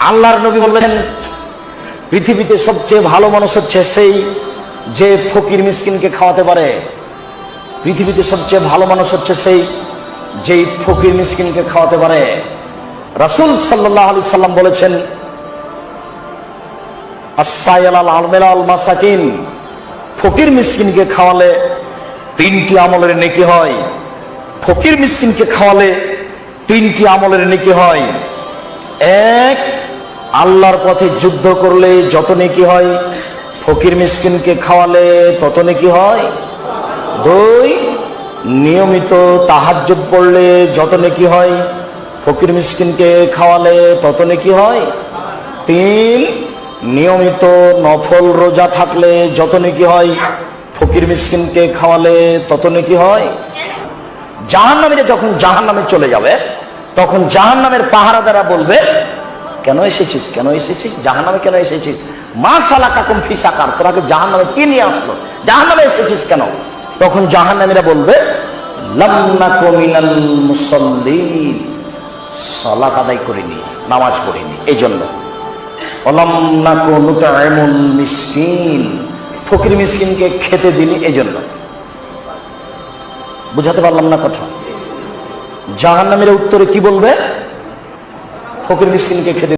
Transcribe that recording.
আল্লাহর নবী বললেন, পৃথিবীতে সবচেয়ে ভালো মানুষ হচ্ছে সেই যে ফকির মিসকিনকে খাওয়াতে পারে। পৃথিবীতে সবচেয়ে ভালো মানুষ হচ্ছে সেই যেই ফকির মিসকিনকে খাওয়াতে পারে। রাসূল সাল্লাল্লাহু আলাইহি সাল্লাম বলেছেন, আস-সাইলাল আলমেলাল মাসাকিন, ফকির মিসকিনকে খাওয়ালে 3টি আমলের নেকি হয়। ফকির মিসকিনকে খাওয়ালে 3টি আমলের নেকি হয়। 1, আল্লাহর পথে যুদ্ধ করলে যত নেকি হয়, ফকির মিসকিনকে খাওয়ালে তত নেকি হয়। 2, নিয়মিত তাহাজ্জুদ পড়লে যত নেকি হয়, ফকির মিসকিনকে খাওয়ালে তত নেকি হয়। 3, নিয়মিত নফল রোজা থাকলে যত নেকি হয়, ফকির মিসকিনকে খাওয়ালে তত নেকি হয়। জাহান্নামীরা যখন জাহান্নামে চলে যাবে, তখন জাহান্নামের পাহারাদাররা বলবে, কেন এসেছিস, কেন এসেছিস, জাহান্নামে কেন এসেছিস? মা সালাকাকুম ফি সাকার, তোরাকে জাহান্নামে কি নিয়ে আসলো, জাহান্নামে এসেছিস কেন? তখন জাহান্নামীরা বলবে, লাম নাকু মিনাল মুসাল্লিন, সালাত আদায় করিনি, নামাজ পড়িনি, এই জন্য। ওয়ালাম নাকু নুতঈমুল মিসকিন, ফকির মিসকিনকে খেতে দিনি, এই জন্য। বুঝাতে পারলাম না কথা? জাহান্নামীরা উত্তরে কি বলবে? ফকির মিসকিনকে খেতে